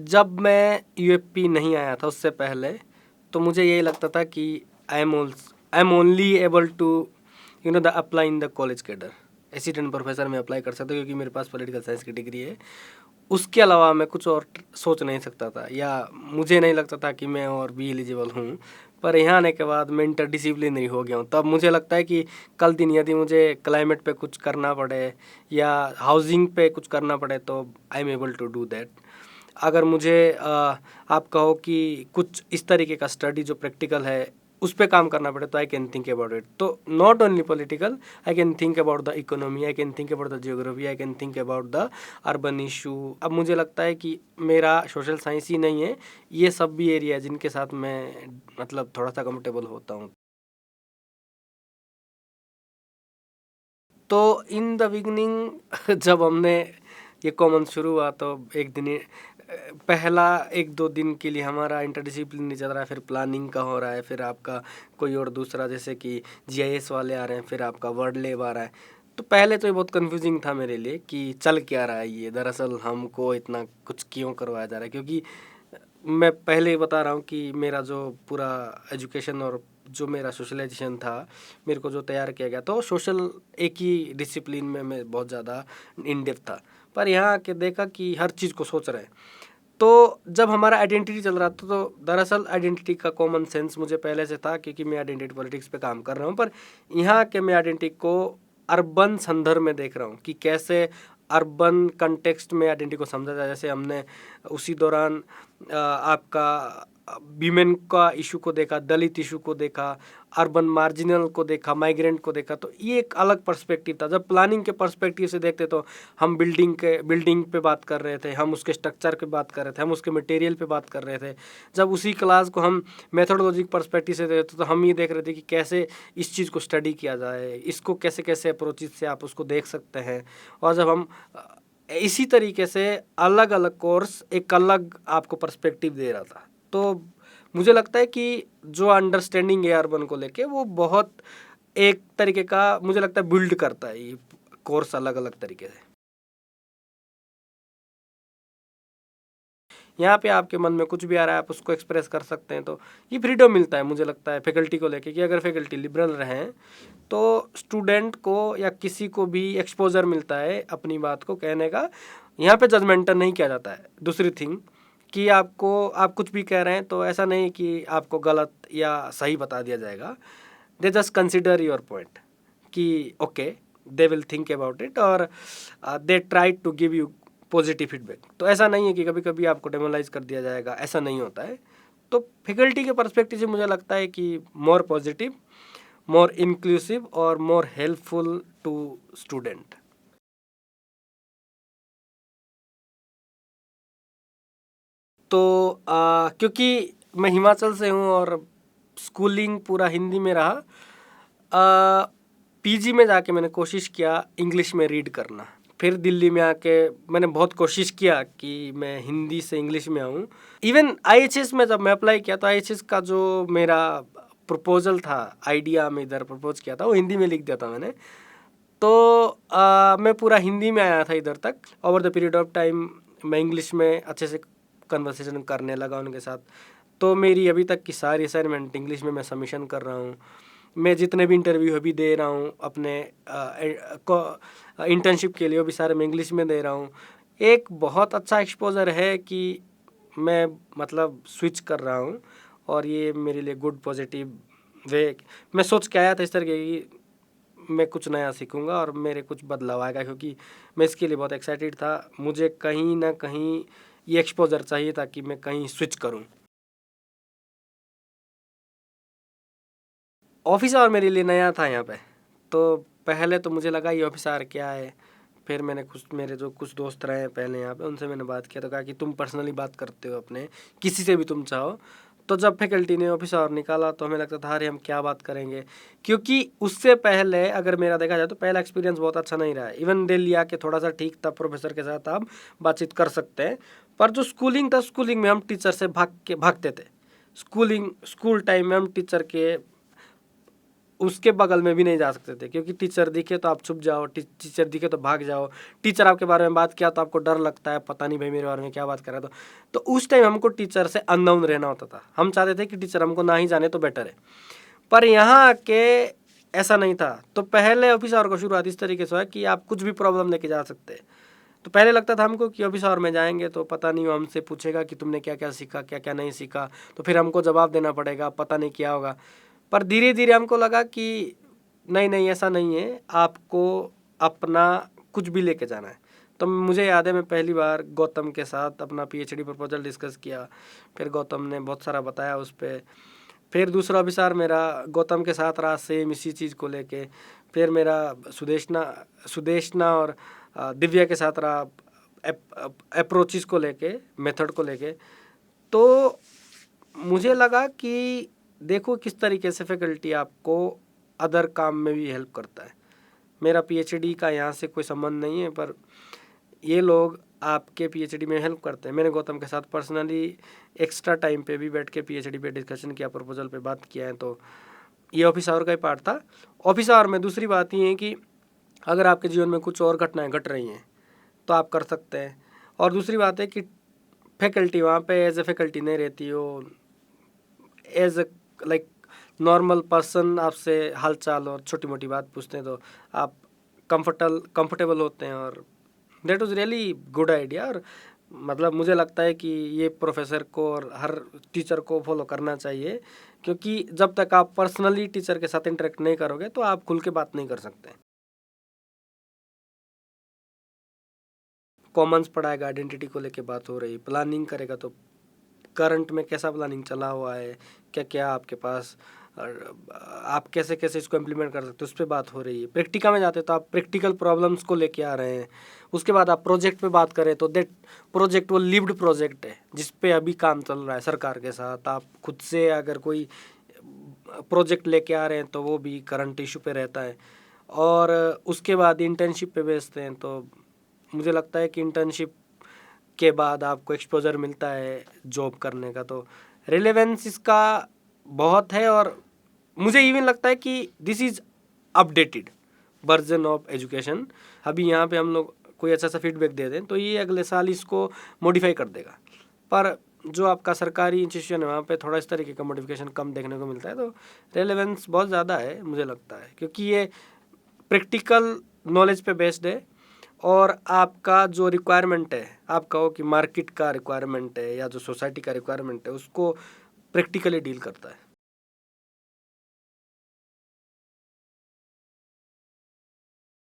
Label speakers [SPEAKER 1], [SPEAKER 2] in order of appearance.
[SPEAKER 1] जब मैं यूएफपी नहीं आया था उससे पहले, तो मुझे यही लगता था कि I am only able to the apply in the college cadre. Assistant professor में अप्लाई कर सकता हूँ क्योंकि मेरे पास पॉलिटिकल साइंस की डिग्री है। उसके अलावा मैं कुछ और सोच नहीं सकता था, या मुझे नहीं लगता था कि मैं और भी एलिजिबल हूँ। पर यहाँ आने के बाद मैं इंटरडिसिप्लिनरी हो गया हूँ। तब मुझे लगता है कि कल दिन यदि मुझे क्लाइमेट पे कुछ करना पड़े या हाउसिंग पे कुछ करना पड़े तो I am able to do that. अगर मुझे आप कहो कि कुछ इस तरीके का स्टडी जो प्रैक्टिकल है उस पर काम करना पड़े तो I can think about it. तो not only political, I can think about the economy, I can think about the geography, I can think about the urban issue. अब मुझे लगता है कि मेरा सोशल साइंस ही नहीं है, ये सब भी एरिया है जिनके साथ मैं मतलब थोड़ा सा कंफर्टेबल होता हूँ। तो इन द बिगनिंग जब हमने ये कॉमन शुरू हुआ तो एक दिन पहला 1-2 दिन के लिए हमारा इंटरडिसिप्लिनरी चल रहा है, फिर प्लानिंग का हो रहा है, फिर आपका कोई और दूसरा जैसे कि जीआईएस वाले आ रहे हैं, फिर आपका वर्ड लेब आ रहा है। तो पहले तो ये बहुत कंफ्यूजिंग था मेरे लिए कि चल क्या रहा है ये, दरअसल हमको इतना कुछ क्यों करवाया जा रहा है। क्योंकि मैं पहले ही बता रहा हूँ कि मेरा जो पूरा एजुकेशन और जो मेरा सोशलाइजेशन था, मेरे को जो तैयार किया गया तो सोशल एक ही डिसिप्लिन में मैं बहुत ज़्यादा इन डेप्थ था। पर यहाँ आके देखा कि हर चीज़ को सोच रहे हैं। तो जब हमारा आइडेंटिटी चल रहा था तो दरअसल आइडेंटिटी का कॉमन सेंस मुझे पहले से था क्योंकि मैं आइडेंटिटी पॉलिटिक्स पे काम कर रहा हूँ। पर यहाँ के मैं आइडेंटिटी को अर्बन संदर्भ में देख रहा हूँ कि कैसे अर्बन कंटेक्स्ट में आइडेंटिटी को समझा जाए। जैसे हमने उसी दौरान आपका वीमेन का इशू को देखा, दलित इशू को देखा, अर्बन मार्जिनल को देखा, माइग्रेंट को देखा। तो ये एक अलग पर्सपेक्टिव था। जब प्लानिंग के पर्सपेक्टिव से देखते तो हम बिल्डिंग पे बात कर रहे थे, हम उसके स्ट्रक्चर पे बात कर रहे थे, हम उसके मटेरियल पे बात कर रहे थे। जब उसी क्लास को हम मेथोडोलॉजिक पर्सपेक्टिव से देखते तो हम ये देख रहे थे कि कैसे इस चीज़ को स्टडी किया जाए, इसको कैसे कैसे अप्रोचेस से आप उसको देख सकते हैं। और जब हम इसी तरीके से अलग अलग कोर्स एक अलग आपको पर्सपेक्टिव दे रहा था। तो मुझे लगता है कि जो अंडरस्टैंडिंग है अर्बन को लेके वो बहुत एक तरीके का मुझे लगता है बिल्ड करता है ये कोर्स अलग अलग तरीके से। यहाँ पे आपके मन में कुछ भी आ रहा है आप उसको एक्सप्रेस कर सकते हैं। तो ये फ्रीडम मिलता है मुझे लगता है फैकल्टी को लेके कि अगर फैकल्टी लिबरल रहें तो स्टूडेंट को या किसी को भी एक्सपोजर मिलता है अपनी बात को कहने का। यहाँ पे जजमेंटल नहीं किया जाता है। दूसरी थिंग कि आप कुछ भी कह रहे हैं तो ऐसा नहीं कि आपको गलत या सही बता दिया जाएगा। They just consider your point कि okay they will think about it और they try to give you positive feedback. तो ऐसा नहीं है कि कभी कभी आपको डेमोलाइज कर दिया जाएगा, ऐसा नहीं होता है। तो फैकल्टी के पर्सपेक्टिव से मुझे लगता है कि मोर पॉजिटिव, मोर इंक्लूसिव और मोर हेल्पफुल टू स्टूडेंट। तो क्योंकि मैं हिमाचल से हूँ और स्कूलिंग पूरा हिंदी में रहा, पीजी में जाके मैंने कोशिश किया इंग्लिश में रीड करना। फिर दिल्ली में आके मैंने बहुत कोशिश किया कि मैं हिंदी से इंग्लिश में आऊँ। इवन आईएचएस में जब मैं अप्लाई किया तो आईएचएस का जो मेरा प्रपोजल था, आइडिया में इधर प्रपोज किया था, वो हिंदी में लिख दिया था मैंने। तो मैं पूरा हिंदी में आया था इधर तक। Over the period of time मैं इंग्लिश में अच्छे से कन्वर्सेशन करने लगा उनके साथ। तो मेरी अभी तक की सारी असाइनमेंट इंग्लिश में मैं सबमिशन कर रहा हूँ। मैं जितने भी इंटरव्यू अभी दे रहा हूँ अपने इंटर्नशिप के लिए, वो भी सारे मैं इंग्लिश में दे रहा हूँ। एक बहुत अच्छा एक्सपोजर है कि मैं मतलब स्विच कर रहा हूँ और ये मेरे लिए गुड पॉजिटिव वे। मैं सोच के आया था इस तरह की मैं कुछ नया सीखूंगा और मेरे कुछ बदलाव आएगा, क्योंकि मैं इसके लिए बहुत एक्साइटेड था। मुझे कहीं ना कहीं ये एक्सपोजर चाहिए था कि मैं कहीं स्विच करूं। ऑफिस आवर मेरे लिए नया था यहाँ पे। तो पहले तो मुझे लगा ये ऑफिस आवर क्या है। फिर मैंने मेरे जो कुछ दोस्त रहे पहले यहाँ पे उनसे मैंने बात किया तो कहा कि तुम पर्सनली बात करते हो अपने किसी से भी तुम चाहो। तो जब फैकल्टी ने ऑफिस आवर निकाला तो हमें लगता था अरे हम क्या बात करेंगे, क्योंकि उससे पहले अगर मेरा देखा जाए तो पहला एक्सपीरियंस बहुत अच्छा नहीं रहा है। इवन दिल्ली आके थोड़ा सा ठीक था, प्रोफेसर के साथ आप बातचीत कर सकते हैं। पर जो स्कूलिंग था, स्कूलिंग में हम टीचर से भागते थे। स्कूल टाइम में हम टीचर के उसके बगल में भी नहीं जा सकते थे, क्योंकि टीचर दिखे तो आप छुप जाओ, टीचर दिखे तो भाग जाओ, टीचर आपके बारे में बात किया तो आपको डर लगता है, पता नहीं भाई मेरे बारे में क्या बात कर रहा है। तो उस टाइम हमको टीचर से अननोन रहना होता था। हम चाहते थे कि टीचर हमको ना ही जाने तो बेटर है। पर यहाँ आके ऐसा नहीं था। तो पहले ऑफिस आवर को शुरुआत इस तरीके से हुआ कि आप कुछ भी प्रॉब्लम लेके जा सकते हैं। तो पहले लगता था हमको कि ऑफिस आवर में जाएंगे तो पता नहीं वो हमसे पूछेगा कि तुमने क्या क्या सीखा, क्या क्या नहीं सीखा, तो फिर हमको जवाब देना पड़ेगा, पता नहीं क्या होगा। पर धीरे धीरे हमको लगा कि नहीं नहीं, ऐसा नहीं है, आपको अपना कुछ भी लेके जाना है। तो मुझे याद है मैं पहली बार गौतम के साथ अपना पीएचडी प्रपोजल डिस्कस किया, फिर गौतम ने बहुत सारा बताया उस पर। फिर दूसरा ऑफिसर मेरा गौतम के साथ रहा सेम इसी चीज़ को लेके। फिर मेरा सुदेशना और दिव्या के साथ रहा अप्रोचेस को लेके, मेथड को लेके। तो मुझे लगा कि देखो किस तरीके से फैकल्टी आपको अदर काम में भी हेल्प करता है। मेरा पीएचडी का यहाँ से कोई संबंध नहीं है, पर ये लोग आपके पीएचडी में हेल्प करते हैं। मैंने गौतम के साथ पर्सनली एक्स्ट्रा टाइम पे भी बैठ के पीएचडी पे डिस्कशन किया, प्रपोजल पे बात किया है। तो ये ऑफिस आवर का ही पार्ट था। ऑफिस आवर में दूसरी बात ये है कि अगर आपके जीवन में कुछ और घटनाएं घट रही हैं तो आप कर सकते हैं। और दूसरी बात है कि फैकल्टी वहाँ पे एज ए फैकल्टी नहीं रहती हो, as a like normal person आपसे हालचाल और छोटी मोटी बात पूछते हैं, तो आप कंफर्टेबल होते हैं। और that was really good idea. और मतलब मुझे लगता है कि ये प्रोफेसर को और हर टीचर को फॉलो करना चाहिए, क्योंकि जब तक आप पर्सनली टीचर के साथ इंटरेक्ट नहीं करोगे तो आप खुल के बात नहीं कर सकते। कॉमन्स पढ़ाएगा, आइडेंटिटी को लेके बात हो रही, प्लानिंग करेगा तो करंट में कैसा प्लानिंग चला हुआ है, क्या क्या आपके पास, आप कैसे कैसे इसको इम्प्लीमेंट कर सकते हो, उस पर बात हो रही है। प्रैक्टिकल में जाते तो आप प्रैक्टिकल प्रॉब्लम्स को लेके आ रहे हैं। उसके बाद आप प्रोजेक्ट पे बात करें तो दैट प्रोजेक्ट वो लिव्ड प्रोजेक्ट है जिस पे अभी काम चल रहा है सरकार के साथ। आप खुद से अगर कोई प्रोजेक्ट लेके आ रहे हैं तो वो भी करंट इशू पे रहता है। और उसके बाद इंटर्नशिप पे भेजते हैं, तो मुझे लगता है कि इंटर्नशिप के बाद आपको एक्सपोजर मिलता है जॉब करने का। तो रिलेवेंस इसका बहुत है। और मुझे इवन लगता है कि this is updated version of education. अभी यहाँ पे हम लोग कोई अच्छा सा फीडबैक दे दें तो ये अगले साल इसको मॉडिफाई कर देगा। पर जो आपका सरकारी इंस्टीट्यूशन है वहाँ पे थोड़ा इस तरीके का मॉडिफिकेशन कम देखने को मिलता है। तो रेलेवेंस बहुत ज़्यादा है मुझे लगता है, क्योंकि ये प्रैक्टिकल नॉलेज पे बेस्ड है। और आपका जो रिक्वायरमेंट है, आप कहो कि मार्केट का रिक्वायरमेंट है या जो सोसाइटी का रिक्वायरमेंट है, उसको प्रैक्टिकली डील करता है।